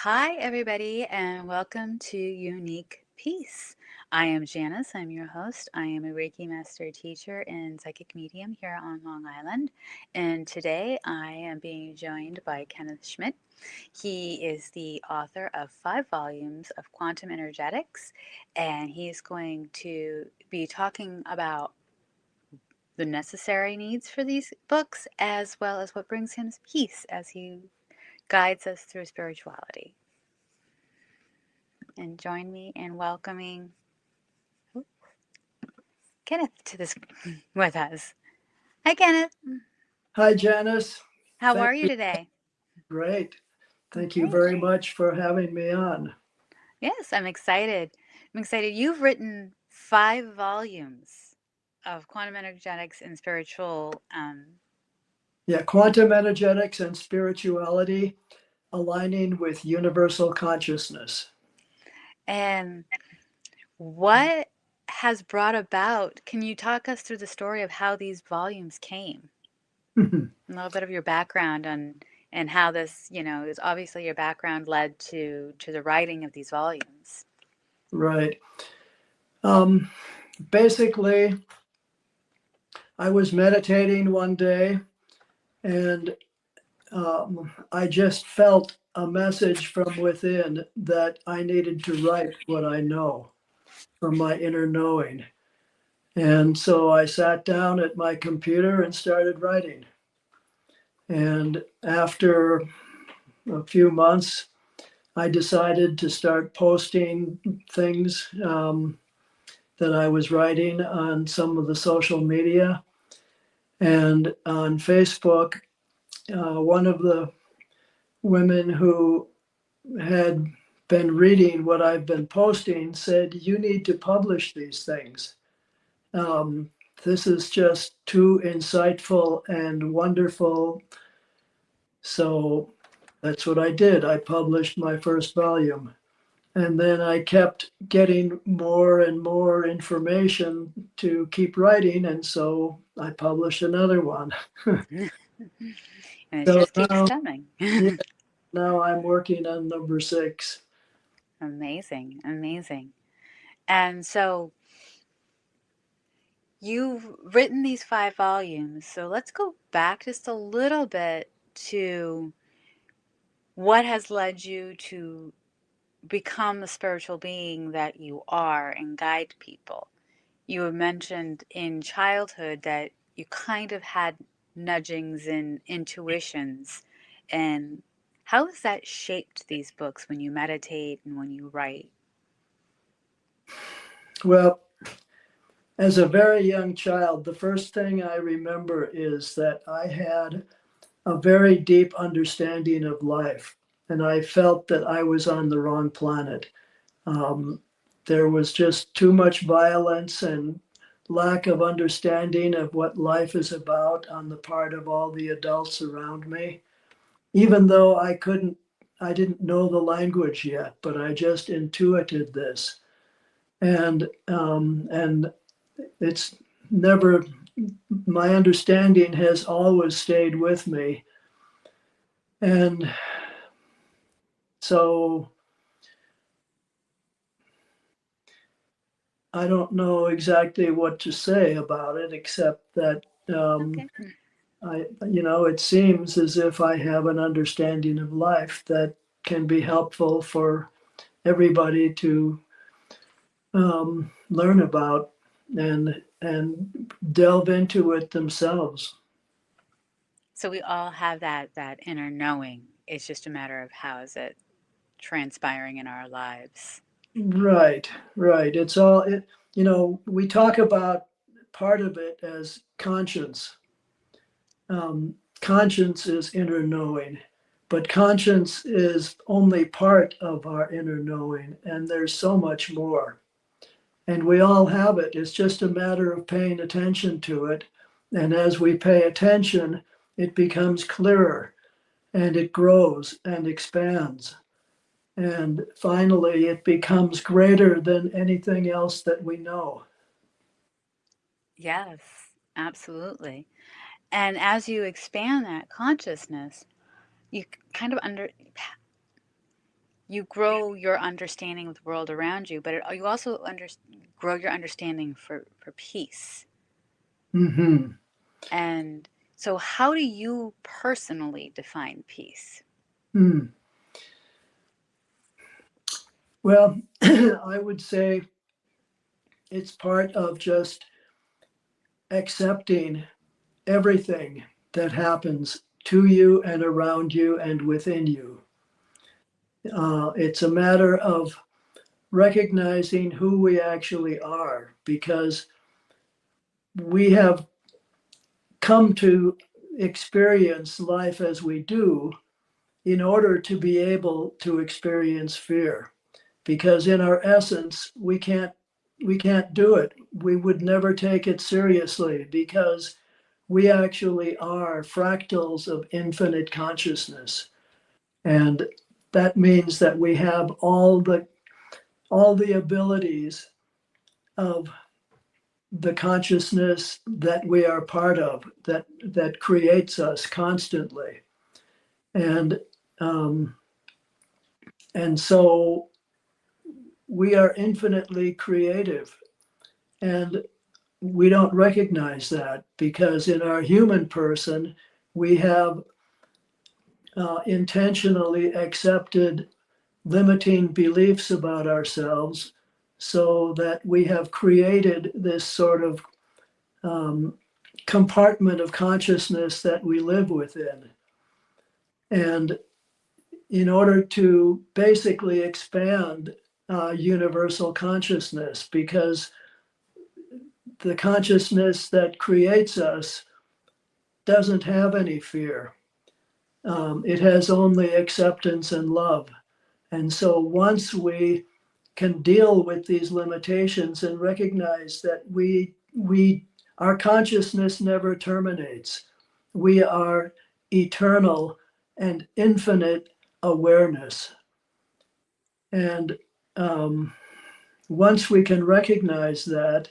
Hi, everybody, and welcome to Unique Peace. I am Janice. I'm your host. I am a Reiki Master Teacher and Psychic Medium here on Long Island. And today I am being joined by Kenneth Schmidt. He is the author of 5 volumes of Quantum Energetics, and he's going to be talking about the necessary needs for these books as well as what brings him peace as he guides us through spirituality. And join me in welcoming Kenneth to this with us. Hi, Kenneth. Hi, Janice. How Thank are you you. today? Great. Thank you Great. very much for having me on. Yes, I'm excited. I'm excited. You've written 5 volumes of quantum energetics and spiritual. Yeah, quantum energetics and spirituality aligning with universal consciousness. And what has brought about? Can you talk us through the story of how these volumes came? A little bit of your background and how this, is obviously your background led to the writing of these volumes. Right. Um, Basically, I was meditating one day and I just felt a message from within that I needed to write what I know from my inner knowing. And so I sat down at my computer and started writing. And after a few months, I decided to start posting things that I was writing on some of the social media. And on Facebook, one of the women who had been reading what I've been posting said, "You need to publish these things. Um, this is just too insightful and wonderful." So that's what I did. I published my first volume. And then I kept getting more and more information to keep writing. And so I published another one. And it So just keeps coming. yeah, now I'm working on number 6. Amazing, amazing. And so you've written these 5 volumes. So let's go back just a little bit to what has led you to become the spiritual being that you are and guide people. You have mentioned in childhood that you kind of had nudgings and intuitions. And how has that shaped these books when you meditate and when you write? Well, as a very young child, the first thing I remember is that I had a very deep understanding of life. And I felt that I was on the wrong planet. Um, there was just too much violence and lack of understanding of what life is about on the part of all the adults around me. Even though I didn't know the language yet, but I just intuited this, and it's never. My understanding has always stayed with me, and so I don't know exactly what to say about it, except that Okay. it seems as if I have an understanding of life that can be helpful for everybody to learn about and delve into it themselves. So we all have that inner knowing. It's just a matter of how is it transpiring in our lives. Right, right. It's all it. We talk about part of it as conscience. Conscience is inner knowing, but conscience is only part of our inner knowing, and there's so much more. And we all have it. It's just a matter of paying attention to it. And as we pay attention, it becomes clearer and it grows and expands. And finally, it becomes greater than anything else that we know. Yes, absolutely. And as you expand that consciousness, you kind of you grow your understanding of the world around you, but you also grow your understanding for peace. Hmm. And so, how do you personally define peace? Mm. Well, I would say it's part of just accepting everything that happens to you and around you and within you. It's a matter of recognizing who we actually are because we have come to experience life as we do in order to be able to experience fear. Because in our essence, we can't do it. We would never take it seriously because we actually are fractals of infinite consciousness. And that means that we have all the abilities of the consciousness that we are part of, that creates us constantly. And um, and so we are infinitely creative, and we don't recognize that because in our human person we have intentionally accepted limiting beliefs about ourselves, so that we have created this sort of um, compartment of consciousness that we live within. And in order to basically expand universal consciousness, because the consciousness that creates us doesn't have any fear. It has only acceptance and love. And so once we can deal with these limitations and recognize that our consciousness never terminates. We are eternal and infinite awareness. And um, once we can recognize that,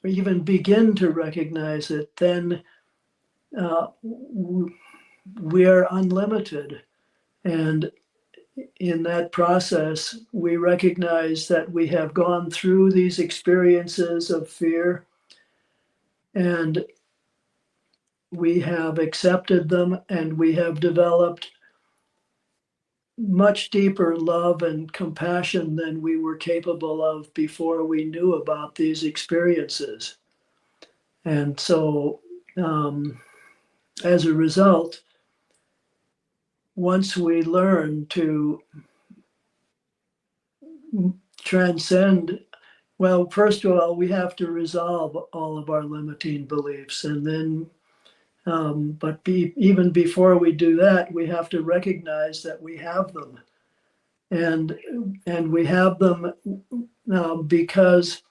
or even begin to recognize it, then uh, we are unlimited. And in that process, we recognize that we have gone through these experiences of fear and we have accepted them and we have developed much deeper love and compassion than we were capable of before we knew about these experiences. And so, um, as a result, once we learn to transcend, well, first of all, we have to resolve all of our limiting beliefs. And then, even before we do that, we have to recognize that we have them. And, and we have them because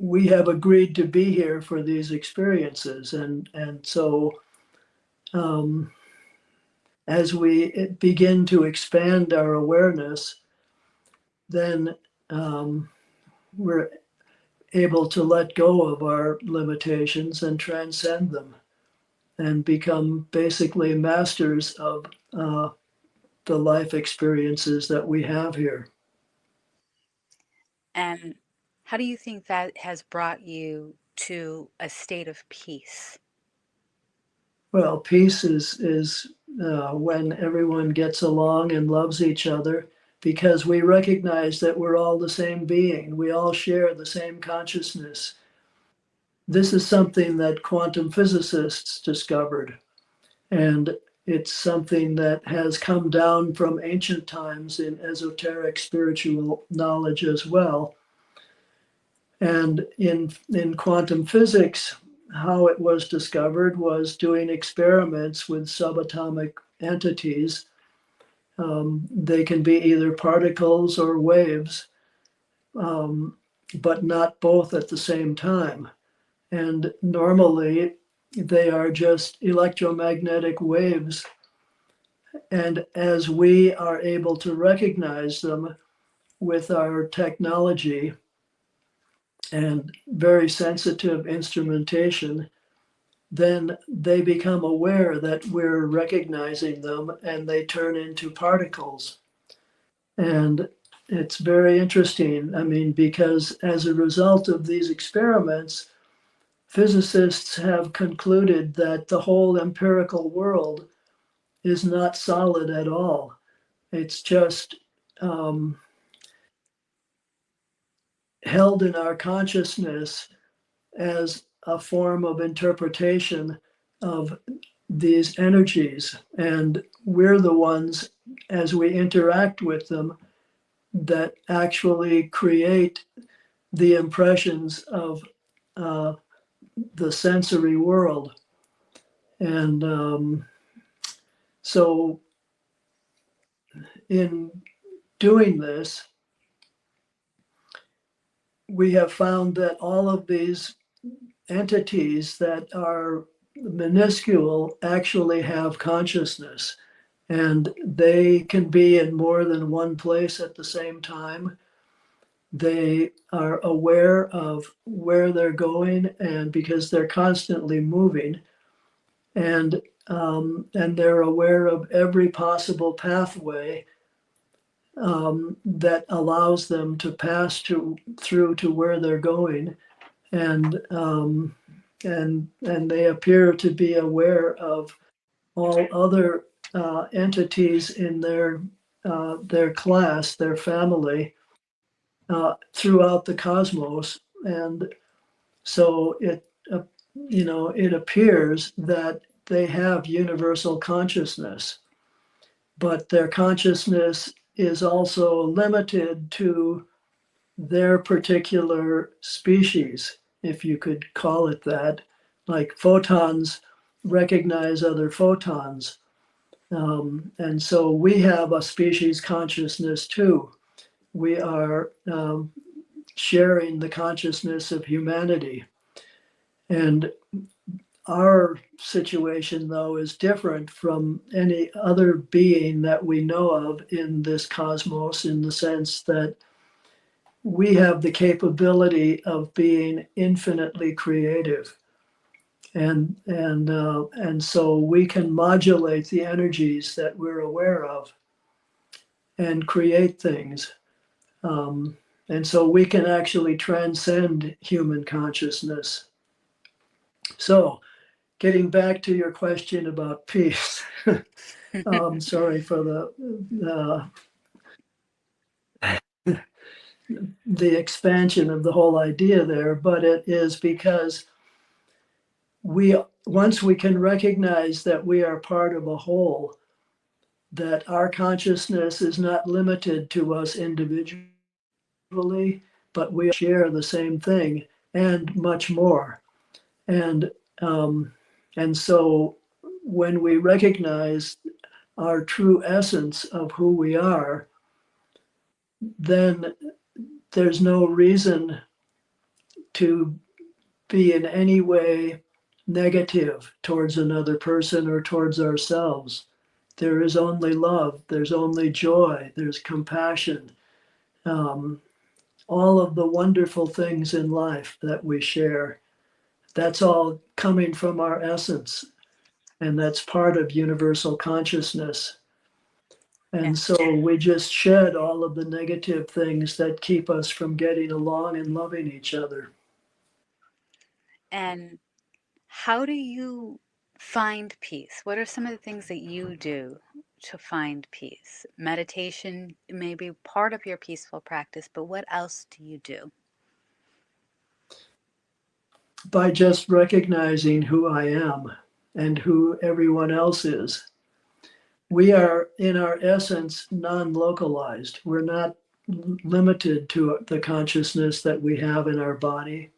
we have agreed to be here for these experiences. And so um, as we begin to expand our awareness, then we're able to let go of our limitations and transcend them and become basically masters of the life experiences that we have here. And how do you think that has brought you to a state of peace? Well, peace is when everyone gets along and loves each other because we recognize that we're all the same being. We all share the same consciousness. This is something that quantum physicists discovered, and it's something that has come down from ancient times in esoteric spiritual knowledge as well. And in quantum physics, how it was discovered was doing experiments with subatomic entities. They can be either particles or waves, um, but not both at the same time. And normally, they are just electromagnetic waves. And as we are able to recognize them with our technology and very sensitive instrumentation, then they become aware that we're recognizing them and they turn into particles. And it's very interesting. I mean, because as a result of these experiments, physicists have concluded that the whole empirical world is not solid at all. It's just um, held in our consciousness as a form of interpretation of these energies. And we're the ones, as we interact with them, that actually create the impressions of uh, the sensory world. And so, in doing this, we have found that all of these entities that are minuscule actually have consciousness, and they can be in more than one place at the same time. They are aware of where they're going, and because they're constantly moving, and they're aware of every possible pathway that allows them to pass through to where they're going, and and they appear to be aware of all other entities in their class, their family, throughout the cosmos. And so it appears that they have universal consciousness, but their consciousness is also limited to their particular species, if you could call it that. Like photons recognize other photons. And so we have a species consciousness too. We are sharing the consciousness of humanity. And our situation, though, is different from any other being that we know of in this cosmos, in the sense that we have the capability of being infinitely creative. And so we can modulate the energies that we're aware of and create things. And so we can actually transcend human consciousness. So, getting back to your question about peace, sorry for the expansion of the whole idea there, but it is because we once we can recognize that we are part of a whole, that our consciousness is not limited to us individually, but we share the same thing and much more. And um, and so when we recognize our true essence of who we are, then there's no reason to be in any way negative towards another person or towards ourselves. There is only love, there's only joy, there's compassion, um, all of the wonderful things in life that we share. That's all coming from our essence, and that's part of universal consciousness. Yeah. And so we just shed all of the negative things that keep us from getting along and loving each other. And how do you find peace? What are some of the things that you do to find peace? Meditation may be part of your peaceful practice, but what else do you do? By just recognizing who I am and who everyone else is. We are, in our essence, non localized. We're not limited to the consciousness that we have in our body.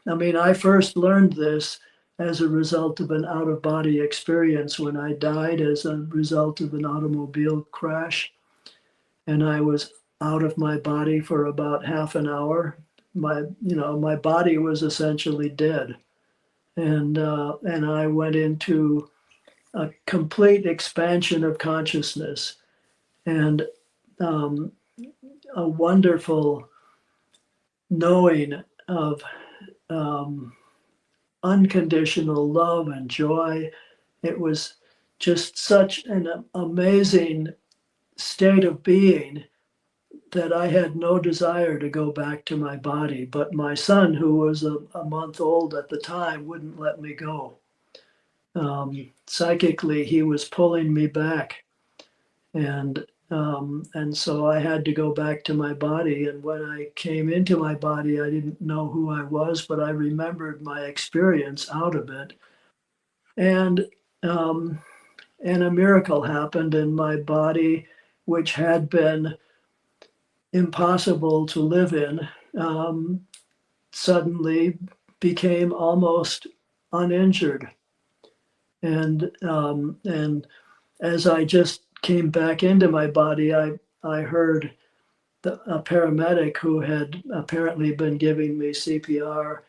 I mean, I first learned this as a result of an out of body experience when I died as a result of an automobile crash. And I was out of my body for about half an hour. My body was essentially dead. And I went into a complete expansion of consciousness and um, a wonderful knowing of um, unconditional love and joy. It was just such an amazing state of being that I had no desire to go back to my body. But my son, who was a month old at the time, wouldn't let me go. Psychically, he was pulling me back, and so I had to go back to my body. And when I came into my body, I didn't know who I was, but I remembered my experience out of it. And um, and a miracle happened in my body, which had been impossible to live in. Um, Suddenly became almost uninjured, and as I just came back into my body, I heard a paramedic who had apparently been giving me CPR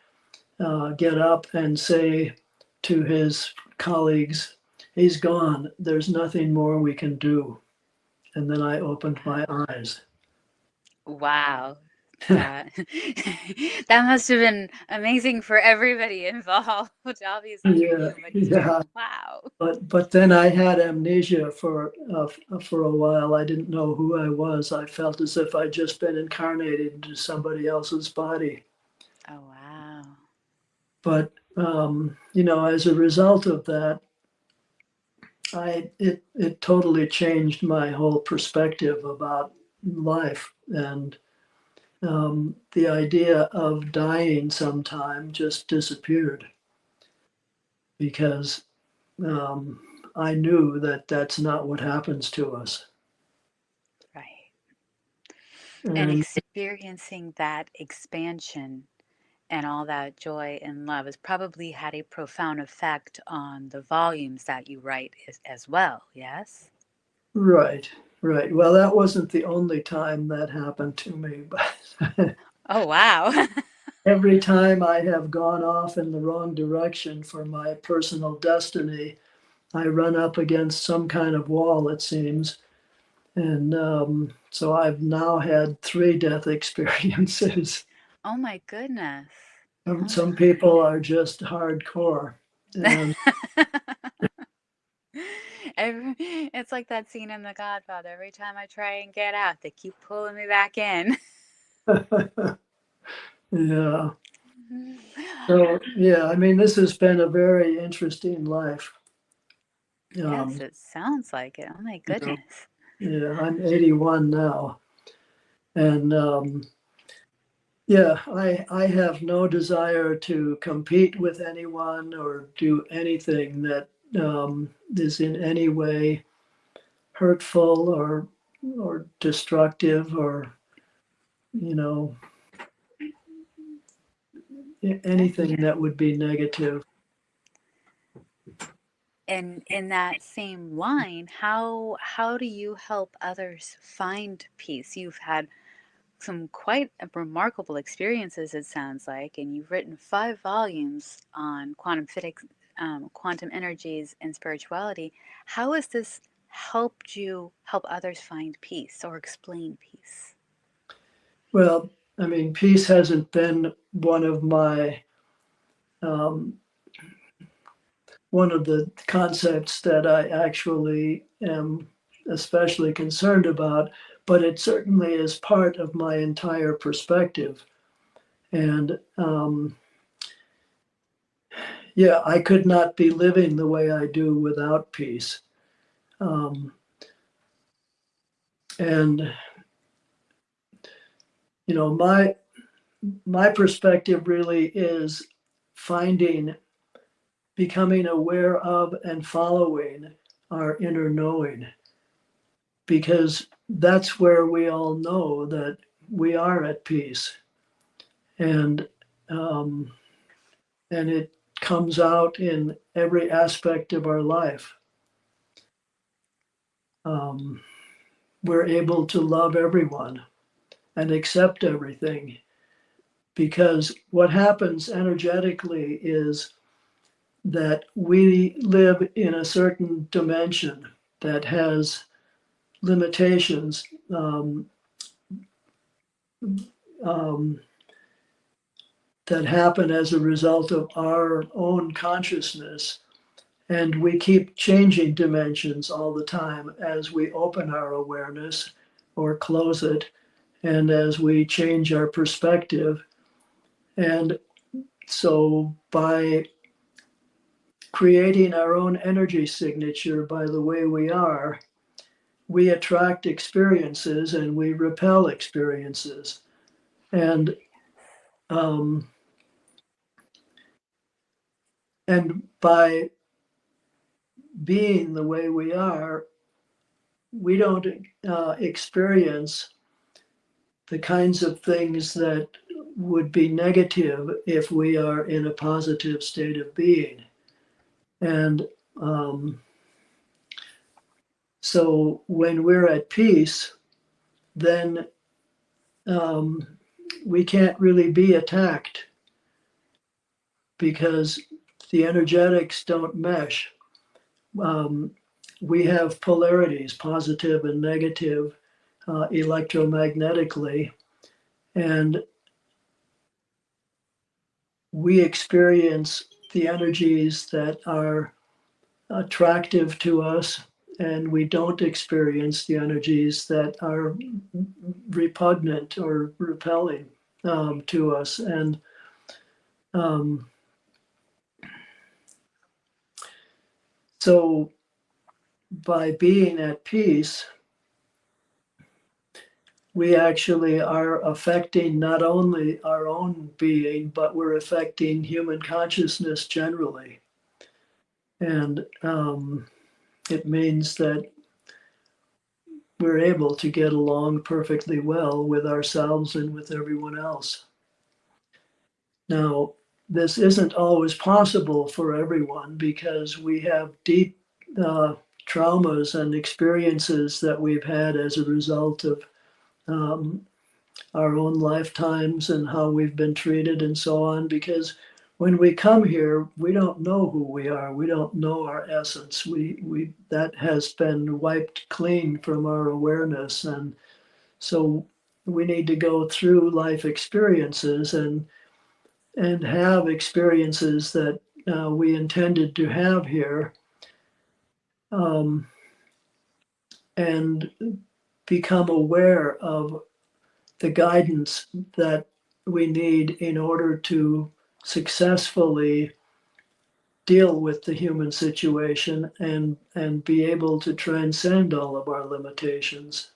get up and say to his colleagues, "He's gone. There's nothing more we can do." And then I opened my eyes. Wow. That that must have been amazing for everybody involved, obviously Yeah, you, but yeah. wow. But then I had amnesia for a while. I didn't know who I was. I felt as if I'd just been incarnated into somebody else's body. Oh, wow. But as a result of that, it totally changed my whole perspective about life, and the idea of dying sometime just disappeared because um, I knew that that's not what happens to us. Right. And And experiencing that expansion and all that joy and love has probably had a profound effect on the volumes that you write as well, yes? right, right. Well, that wasn't the only time that happened to me, but Oh, wow. every time I have gone off in the wrong direction for my personal destiny, I run up against some kind of wall, it seems. And so I've now had three death experiences. Oh my goodness. Oh Some people my. are just hardcore. And It's like that scene in The Godfather. Every time I try and get out, they keep pulling me back in. yeah. So, yeah, I mean, this has been a very interesting life. Yes, Um, it sounds like it. Oh my you know, goodness. yeah, I'm 81 now. And yeah, I have no desire to compete with anyone or do anything that is in any way hurtful or destructive or you know Okay. anything that would be negative. And in that same line, how do you help others find peace? You've had some quite remarkable experiences, it sounds like, and you've written 5 volumes on quantum physics, quantum energies, and spirituality. How has this helped you help others find peace or explain peace? Well, I mean, peace hasn't been um, one of the concepts that I actually am especially concerned about, but it certainly is part of my entire perspective. And yeah, I could not be living the way I do without peace. Um, and you know, my perspective really is finding, becoming aware of, and following our inner knowing, because that's where we all know that we are at peace, and um, and it comes out in every aspect of our life. Um, we're able to love everyone and accept everything, because what happens energetically is that we live in a certain dimension that has limitations. Um, um, that happen as a result of our own consciousness. And we keep changing dimensions all the time as we open our awareness or close it, and as we change our perspective. And so by creating our own energy signature by the way we are, we attract experiences and we repel experiences. And um, and by being the way we are, we don't experience the kinds of things that would be negative if we are in a positive state of being. And um, so when we're at peace, then um, we can't really be attacked because the energetics don't mesh. Um, we have polarities, positive and negative, electromagnetically, and we experience the energies that are attractive to us, and we don't experience the energies that are repugnant or repelling to us. And um, so by being at peace, we actually are affecting not only our own being, but we're affecting human consciousness generally. And it means that we're able to get along perfectly well with ourselves and with everyone else. Now, this isn't always possible for everyone because we have deep traumas and experiences that we've had as a result of um, our own lifetimes and how we've been treated and so on. Because when we come here, we don't know who we are. We don't know our essence. We that has been wiped clean from our awareness, and so we need to go through life experiences and have experiences that we intended to have here, um, and become aware of the guidance that we need in order to successfully deal with the human situation and be able to transcend all of our limitations.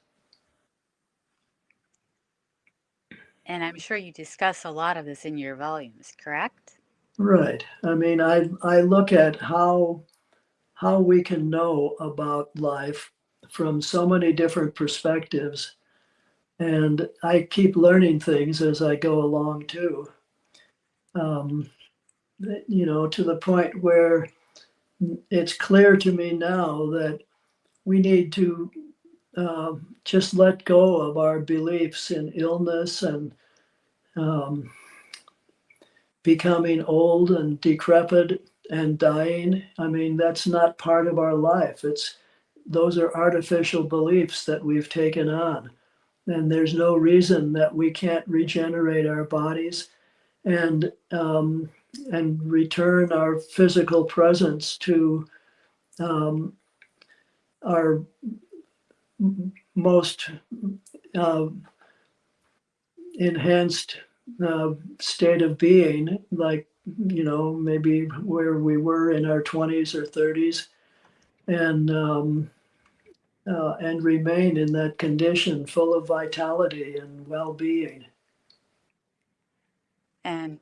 And I'm sure you discuss a lot of this in your volumes, correct? Right. I mean, I look at how we can know about life from so many different perspectives, and I keep learning things as I go along too. Um, to the point where it's clear to me now that we need to just let go of our beliefs in illness and um, becoming old and decrepit and dying. I mean, that's not part of our life. Those are artificial beliefs that we've taken on. And there's no reason that we can't regenerate our bodies and return our physical presence to um, our most uh, enhanced state of being, like, maybe where we were in our 20s or 30s, and remain in that condition full of vitality and well-being. And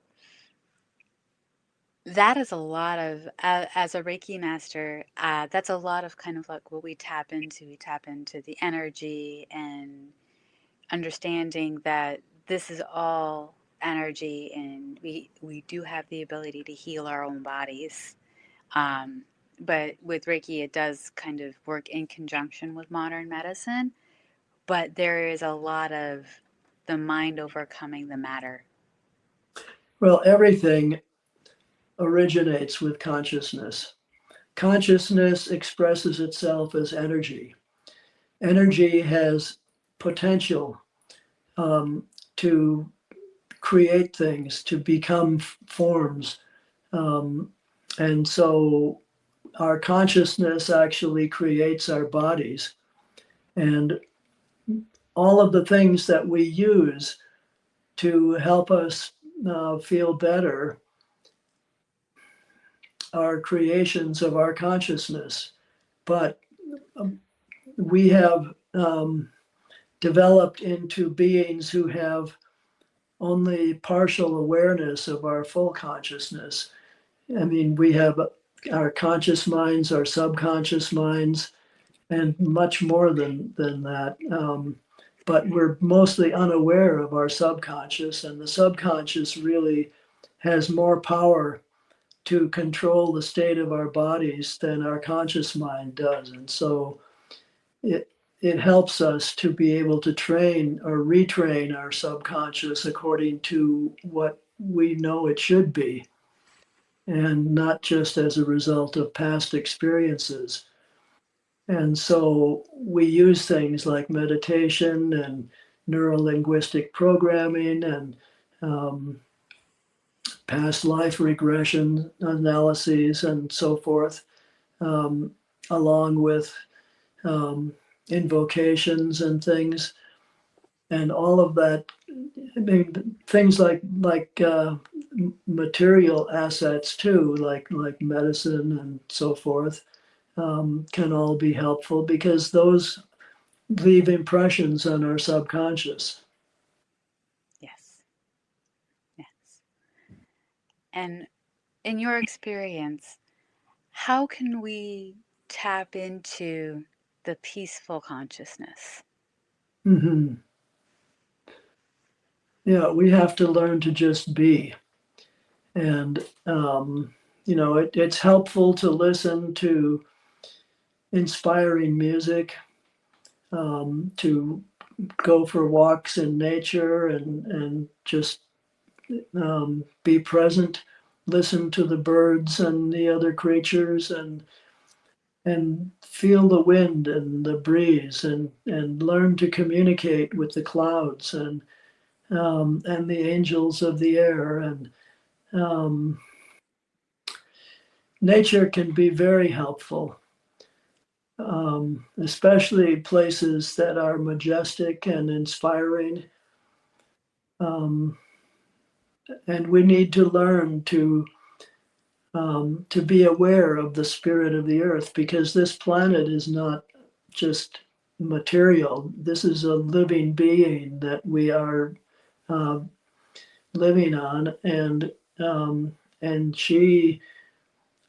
that is a lot of, as a Reiki master, that's a lot of kind of like what we tap into. We tap into the energy and understanding that this is all energy, and we do have the ability to heal our own bodies. Um, but with Reiki, it does kind of work in conjunction with modern medicine. But there is a lot of the mind overcoming the matter. Well, everything originates with consciousness. Consciousness expresses itself as energy. Energy has potential to create things, to become forms. Um, and so our consciousness actually creates our bodies. And all of the things that we use to help us feel better are creations of our consciousness. But we have developed into beings who have only partial awareness of our full consciousness. I mean, we have our conscious minds, our subconscious minds, and much more than that. But we're mostly unaware of our subconscious, and the subconscious really has more power to control the state of our bodies than our conscious mind does. And so it it helps us to be able to train or retrain our subconscious according to what we know it should be, and not just as a result of past experiences. And so we use things like meditation and neuro linguistic programming and um, past life regression analyses and so forth, um, along with um, invocations and things. And all of that, I mean, things like material assets too, like medicine and so forth, can all be helpful because those leave impressions on our subconscious. Yes. Yes. And in your experience, how can we tap into the peaceful consciousness? Hmm. Yeah, we have to learn to just be. And, it's helpful to listen to inspiring music, to go for walks in nature and just be present, listen to the birds and the other creatures, and feel the wind and the breeze, and learn to communicate with the clouds and the angels of the air. And um, nature can be very helpful, especially places that are majestic and inspiring. Um, and we need to learn to be aware of the spirit of the earth, because this planet is not just material. This is a living being that we are uh, living on, and she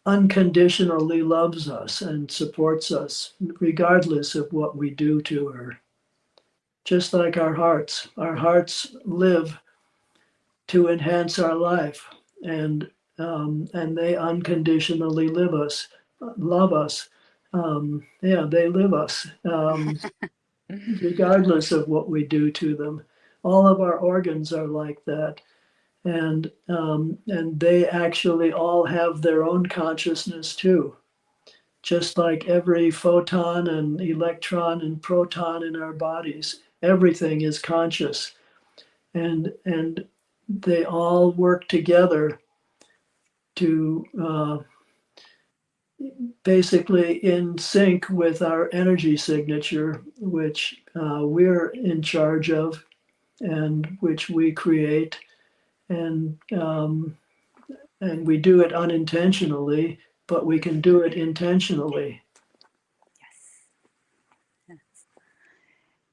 unconditionally loves us and supports us regardless of what we do to her. Just like our hearts live to enhance our life, and they unconditionally love us. Yeah, they live us, regardless of what we do to them. All of our organs are like that, and they actually all have their own consciousness too. Just like every photon and electron and proton in our bodies, everything is conscious, and they all work together to basically in sync with our energy signature, which we're in charge of and which we create, and and we do it unintentionally, but we can do it intentionally. Yes. Yes.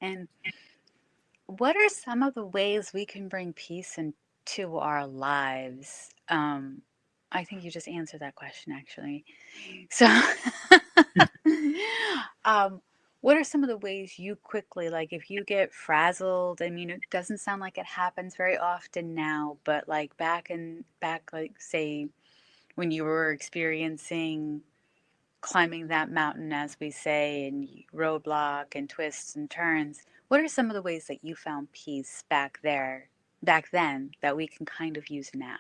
And what are some of the ways we can bring peace into our lives? I think you just answered that question actually. So, um, what are some of the ways you quickly, like if you get frazzled? I mean, it doesn't sound like it happens very often now, but like back, like say when you were experiencing climbing that mountain, as we say, and roadblock and twists and turns, what are some of the ways that you found peace back then, that we can kind of use now?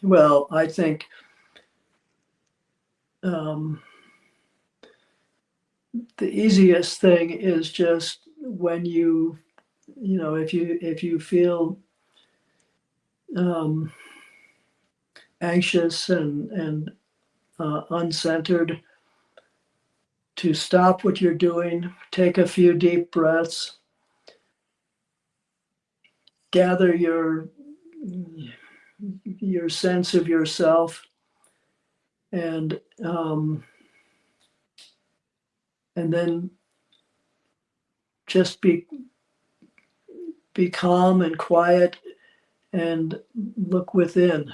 Well, I think um, the easiest thing is just when you if you feel um, anxious and uncentered, to stop what you're doing, take a few deep breaths, gather your sense of yourself, and and then just be calm and quiet and look within.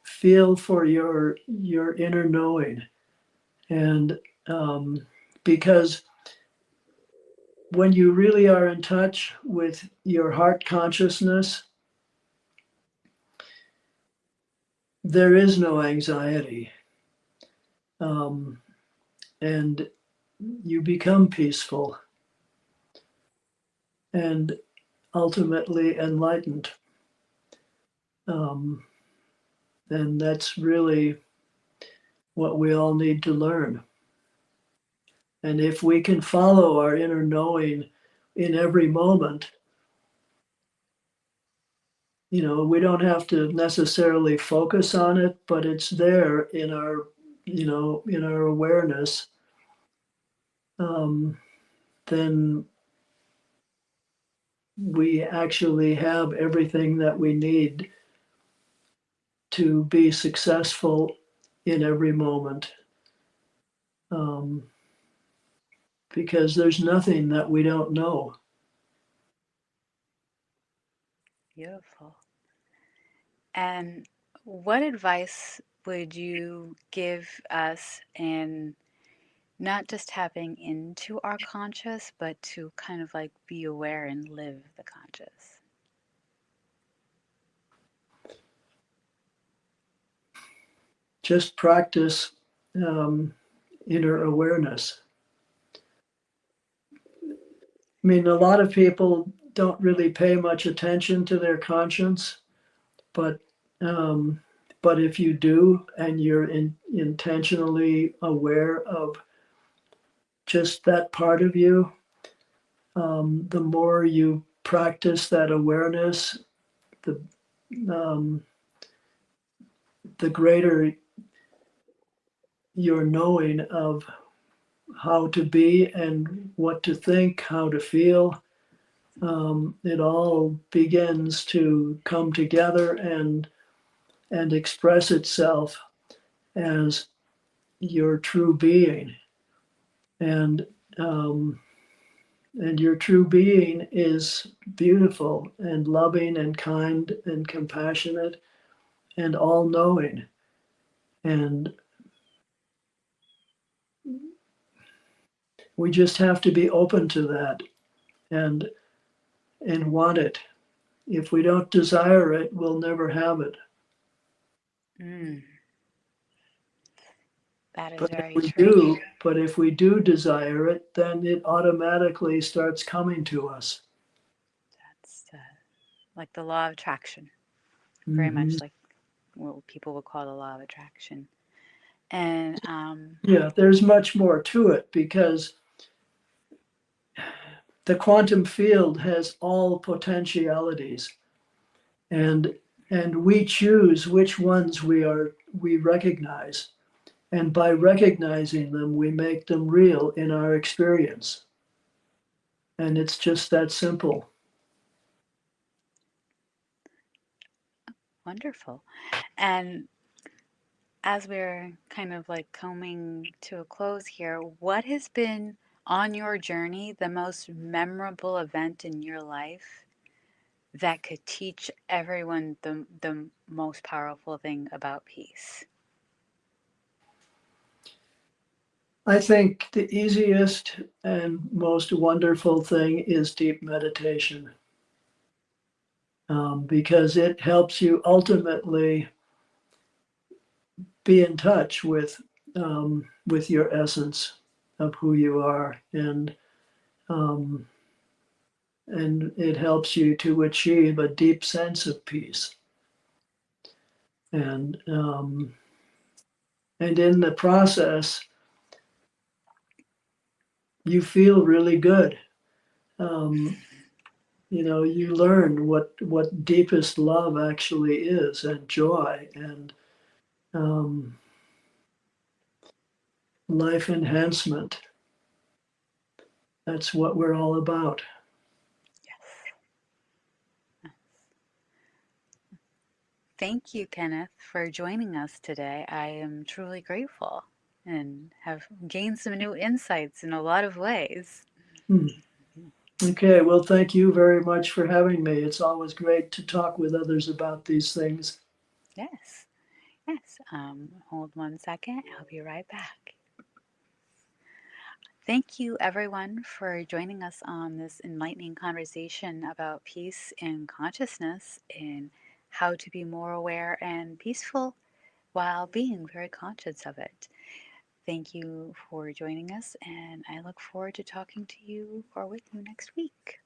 Feel for your inner knowing, and because when you really are in touch with your heart consciousness, there is no anxiety, um, and you become peaceful and ultimately enlightened. Um, and that's really what we all need to learn. And if we can follow our inner knowing in every moment, we don't have to necessarily focus on it, but it's there in our awareness. Um, then we actually have everything that we need to be successful in every moment. Um, because there's nothing that we don't know. Beautiful. And what advice would you give us in not just tapping into our conscious, but to kind of like be aware and live the conscious? Just practice um, inner awareness. I mean, a lot of people don't really pay much attention to their conscience, but um, but if you do and you're intentionally aware of just that part of you, the more you practice that awareness, the um, the greater your knowing of how to be and what to think, how to feel. It all begins to come together and express itself as your true being. And um, and your true being is beautiful and loving and kind and compassionate and all knowing. And we just have to be open to that and want it. If we don't desire it, we'll never have it. Mm, that is But if very we true. do, but if we do desire it, then it automatically starts coming to us. That's like the law of attraction, very Hmm. much like what people would call the law of attraction. And Yeah, there's much more to it because the quantum field has all potentialities, and we choose which ones we recognize, and by recognizing them, we make them real in our experience. And it's just that simple. wonderful. And as we're kind of like coming to a close here, what has been on your journey the most memorable event in your life that could teach everyone the most powerful thing about peace? I think the easiest and most wonderful thing is deep meditation, because it helps you ultimately be in touch with your essence of who you are, um, and it helps you to achieve a deep sense of peace. And in the process, you feel really good. Um, You learn what deepest love actually is, and joy, and um, life enhancement. That's what we're all about. Yes. Thank you, Kenneth, for joining us today. I am truly grateful and have gained some new insights in a lot of ways. Hmm. Okay, well, thank you very much for having me. It's always great to talk with others about these things. Yes, yes. Hold 1 second. I'll be right back. Thank you, everyone, for joining us on this enlightening conversation about peace and consciousness and how to be more aware and peaceful while being very conscious of it. Thank you for joining us, and I look forward to talking to you or with you next week.